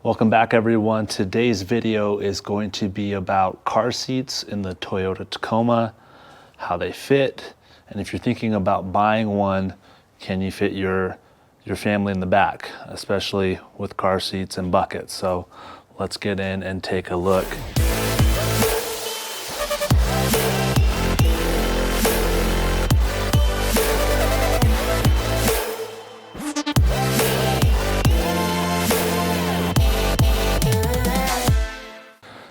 Welcome back, everyone. Today's video is going to be about car seats in the Toyota Tacoma, how they fit, and if you're thinking about buying one, can you fit your family in the back, especially with car seats and buckets. So let's get in and take a look.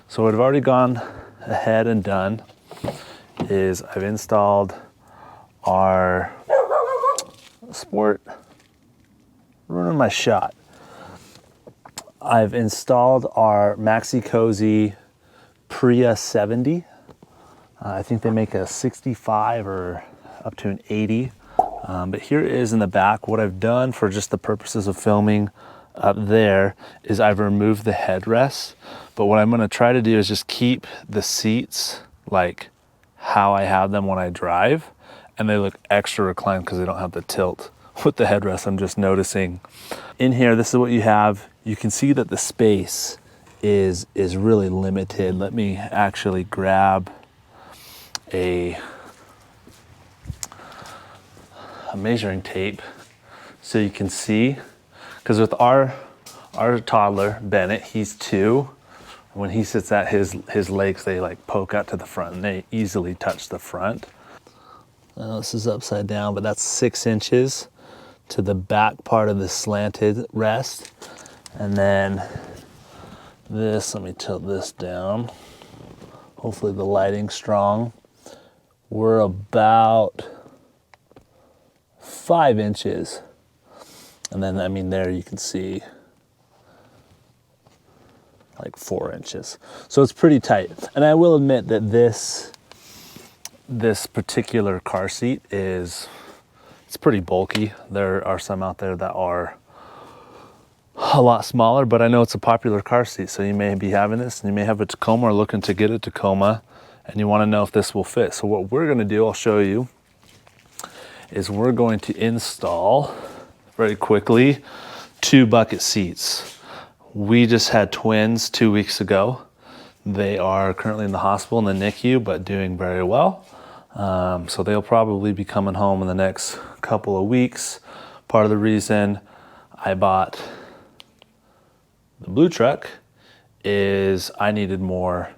So what I've already gone ahead and done is I've installed our sport, ruining my shot. I've installed our Maxi-Cosi Pria 70. I think they make a 65 or up to an 80. But here it is in the back. What I've done for just the purposes of filming up there is I've removed the headrest. But what I'm gonna try to do is just keep the seats like how I have them when I drive. And they look extra reclined because they don't have the tilt with the headrest. I'm just noticing. In here, this is what you have. You can see that the space is really limited. Let me actually grab a measuring tape so you can see. Because with our toddler, Bennett, he's 2. When he sits at his legs, they like poke out to the front and they easily touch the front. This is upside down, but that's 6 inches to the back part of the slanted rest. And then this, let me tilt this down. Hopefully the lighting's strong. We're about 5 inches. And then, I mean, there you can see like 4 inches. So it's pretty tight. And I will admit that this particular car seat it's pretty bulky. There are some out there that are a lot smaller, but I know it's a popular car seat. So you may be having this and you may have a Tacoma or looking to get a Tacoma and you want to know if this will fit. So what we're going to do, I'll show you, is we're going to install very quickly 2 bucket seats. We just had twins 2 weeks ago. They are currently in the hospital in the NICU, but doing very well. So they'll probably be coming home in the next couple of weeks. Part of the reason I bought the blue truck is I needed more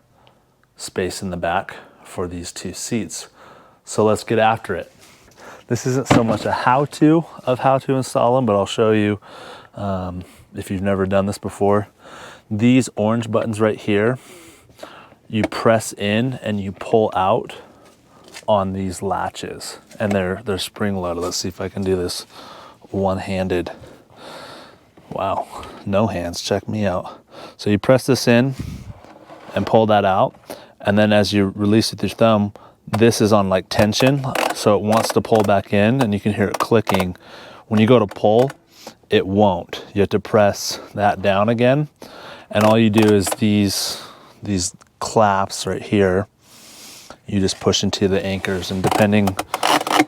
space in the back for these 2 seats. So let's get after it. This isn't so much a how-to of how to install them, but I'll show you if you've never done this before. These orange buttons right here, you press in and you pull out on these latches, and they're spring-loaded. Let's see if I can do this one-handed. Wow, no hands, check me out. So you press this in and pull that out, and then as you release it with your thumb, this is on like tension, so it wants to pull back in, and you can hear it clicking. When you go to pull, it won't. You have to press that down again, and all you do is these claps right here, you just push into the anchors, and depending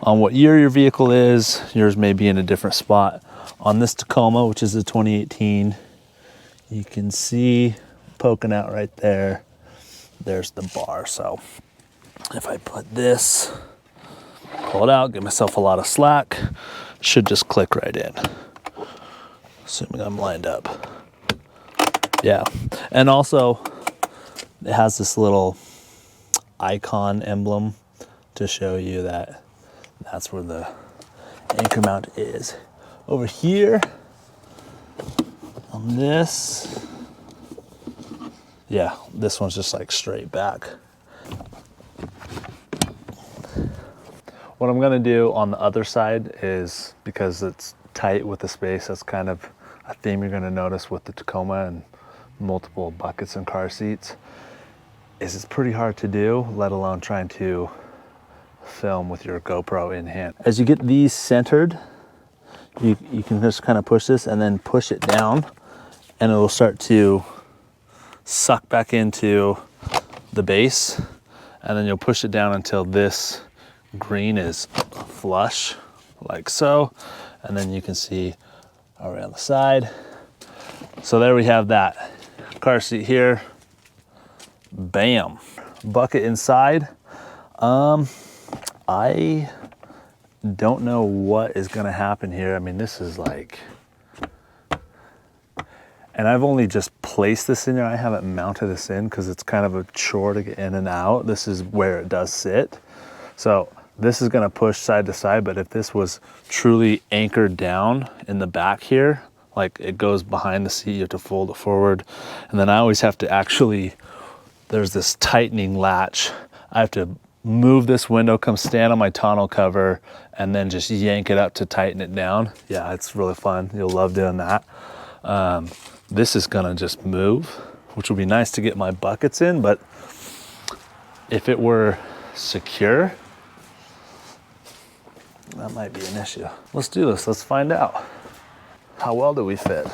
on what year your vehicle is, yours may be in a different spot. On this Tacoma, which is a 2018, you can see poking out right there, there's the bar. So if I put this, pull it out, give myself a lot of slack, should just click right in, assuming I'm lined up. Yeah, and also it has this little icon emblem to show you that that's where the anchor mount is. Over here on this, yeah, this one's just like straight back. What I'm gonna do on the other side is, because it's tight with the space, that's kind of a theme you're gonna notice with the Tacoma and multiple buckets and car seats, is it's pretty hard to do, let alone trying to film with your GoPro in hand. As you get these centered, you can just kind of push this and then push it down, and it will start to suck back into the base, and then you'll push it down until this green is flush, like so, and then you can see around the side. So there we have that. Car seat here. Bam. Bucket inside. I don't know what is gonna happen here. I mean, this is like, and I've only just placed this in there. I haven't mounted this in because it's kind of a chore to get in and out. This is where it does sit. So this is gonna push side to side, but if this was truly anchored down in the back here, like it goes behind the seat, you have to fold it forward. And then I always have to actually, there's this tightening latch. I have to move this window, come stand on my tonneau cover, and then just yank it up to tighten it down. Yeah, it's really fun. You'll love doing that. This is gonna just move, which will be nice to get my buckets in, but if it were secure, that might be an issue. Let's do this, let's find out. How well do we fit?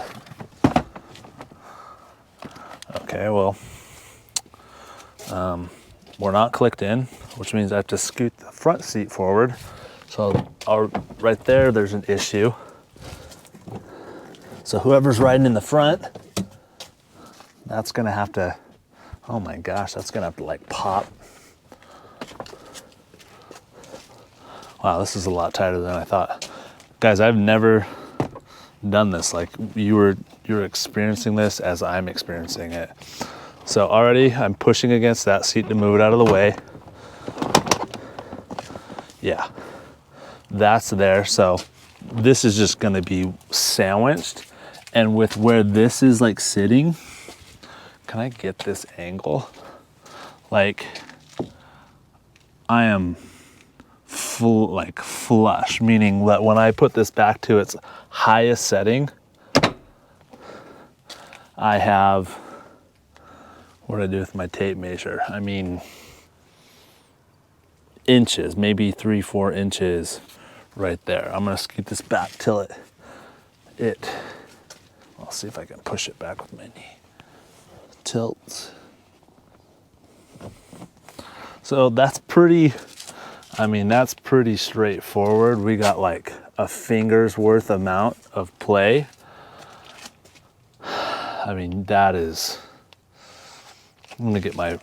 Okay, well, we're not clicked in, which means I have to scoot the front seat forward. So right there, there's an issue. So whoever's riding in the front, that's gonna have to, oh my gosh, that's gonna have to like pop. Wow, this is a lot tighter than I thought. Guys, I've never done this. Like you're experiencing this as I'm experiencing it. So already I'm pushing against that seat to move it out of the way. Yeah, that's there. So this is just gonna be sandwiched. And with where this is like sitting, can I get this angle? Like I am full, like flush, meaning that when I put this back to its highest setting, I have, what did I do with my tape measure? I mean, inches, maybe 3-4 inches right there. I'm gonna scoot this back till I'll see if I can push it back with my knee. Tilt. So that's pretty, I mean, that's pretty straightforward. We got like a finger's worth amount of play. I mean, that is, I'm gonna get my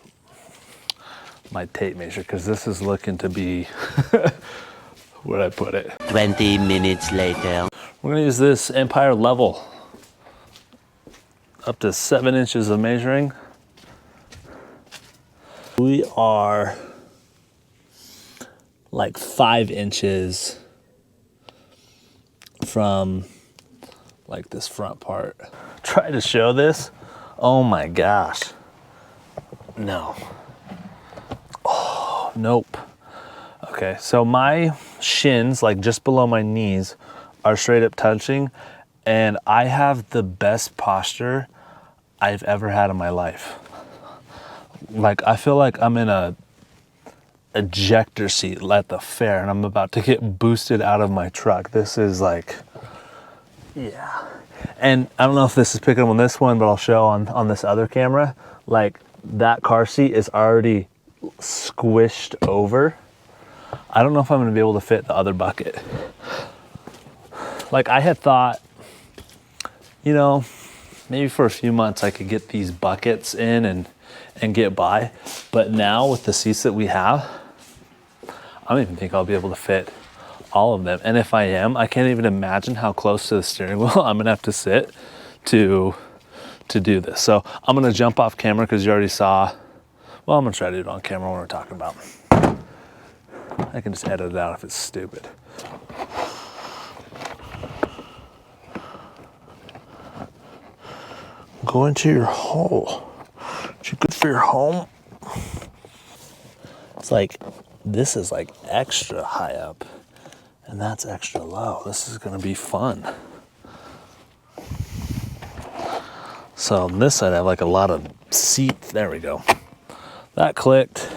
tape measure because this is looking to be, where'd I put it? 20 minutes later. We're gonna use this Empire level. Up to 7 inches of measuring. We are like 5 inches from like this front part. Try to show this. Oh my gosh. No. Oh, nope. Okay, so my shins, like just below my knees, are straight up touching, and I have the best posture I've ever had in my life. Like I feel like I'm in a ejector seat at the fair and I'm about to get boosted out of my truck. This is like, yeah. And I don't know if this is picking up on this one, but I'll show on this other camera, like that car seat is already squished over. I don't know if I'm gonna be able to fit the other bucket. Like I had thought, you know, maybe for a few months I could get these buckets in and get by. But now with the seats that we have, I don't even think I'll be able to fit all of them. And if I am, I can't even imagine how close to the steering wheel I'm gonna have to sit to do this. So I'm gonna jump off camera because you already saw, well, I'm gonna try to do it on camera when we're talking about. I can just edit it out if it's stupid. Go into your hole. Is it good for your home? It's like, this is like extra high up and that's extra low. This is gonna be fun. So on this side I have like a lot of seat, there we go. That clicked.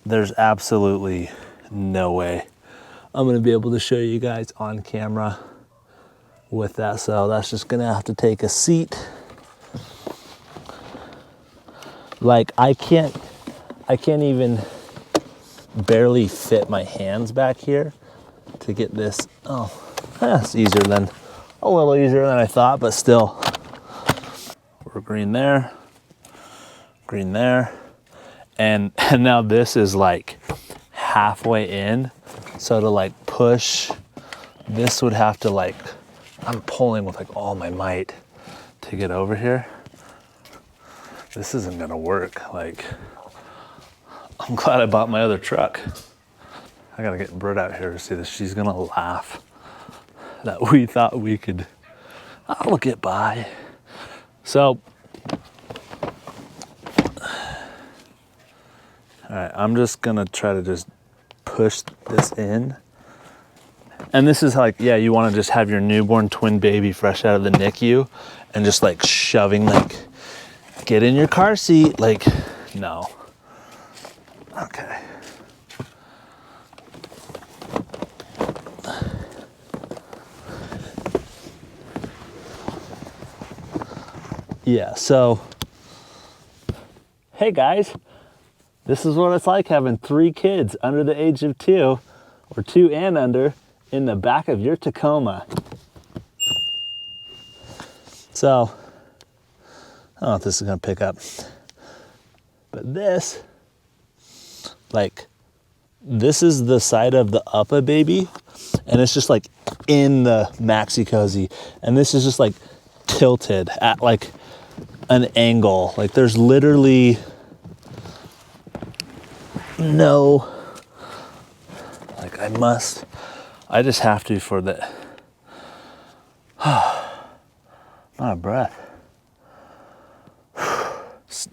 There's absolutely no way I'm gonna be able to show you guys on camera with that. So that's just gonna have to take a seat. Like I can't even barely fit my hands back here to get this. Oh, that's easier than, a little easier than I thought, but still we're green there, and now this is like halfway in. So to like push, this would have to like, I'm pulling with like all my might to get over here. This isn't gonna work. Like, I'm glad I bought my other truck. I gotta get Britt out here to see this. She's gonna laugh that we thought we could, I'll get by. So, all right, I'm just gonna try to just push this in. And this is like, yeah, you wanna just have your newborn twin baby fresh out of the NICU and just like shoving, like, get in your car seat, like, no. Okay. Yeah, so, hey guys, this is what it's like having 3 kids under the age of 2, or 2 and under, in the back of your Tacoma. So, I don't know if this is gonna pick up, but this, like, this is the side of the UPPAbaby, and it's just like in the Maxi-Cosi, and this is just like tilted at like an angle. Like there's literally no, like I just have to for the, not a breath.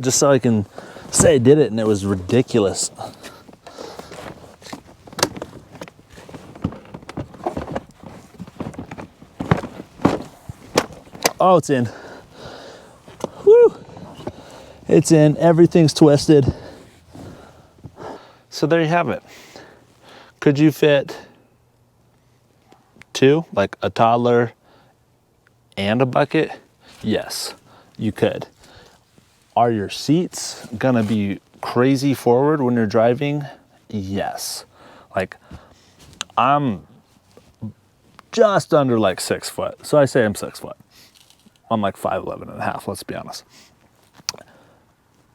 Just so I can say I did it and it was ridiculous. Oh, it's in. Woo! It's in. Everything's twisted. So there you have it. Could you fit 2, like a toddler and a bucket? Yes, you could. Are your seats gonna be crazy forward when you're driving? Yes. Like, I'm just under like 6 foot. So I say I'm 6 foot. I'm like 5'11" and a half, let's be honest.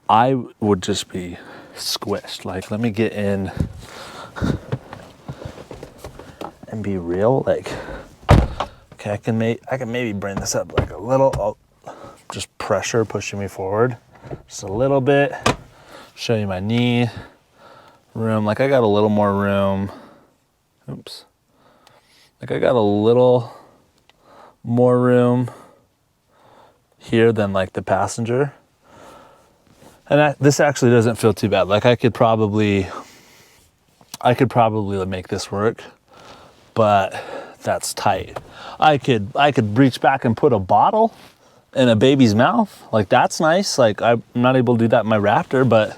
I would just be squished. Like, let me get in and be real. Like, okay, I can maybe bring this up like a little. Oh, just pressure pushing me forward, just a little bit. Show you my knee room. Like, I got a little more room. Oops. Like, I got a little more room here than like the passenger. And this actually doesn't feel too bad. Like, I could probably make this work, but that's tight. I could reach back and put a bottle in a baby's mouth. Like, that's nice. Like, I'm not able to do that in my Raptor, but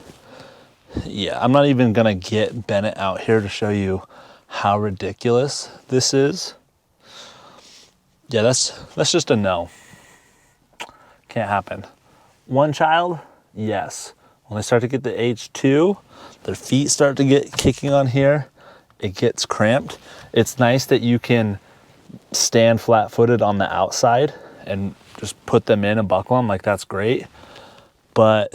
yeah, I'm not even gonna get Bennett out here to show you how ridiculous this is. Yeah, that's just a no. Can't happen. 1 child, yes. When they start to get to age 2, their feet start to get kicking on here. It gets cramped. It's nice that you can stand flat-footed on the outside and just put them in and buckle them. Like, that's great. But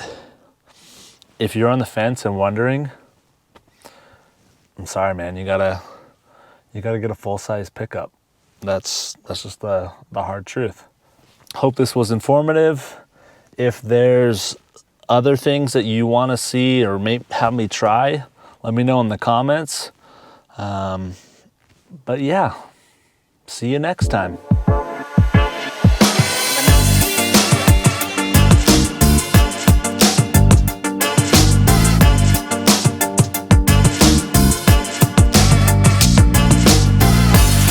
if you're on the fence and wondering, I'm sorry, man. You gotta get a full-size pickup. That's just the hard truth. Hope this was informative. If there's other things that you want to see or have me try, let me know in the comments. But yeah, see you next time.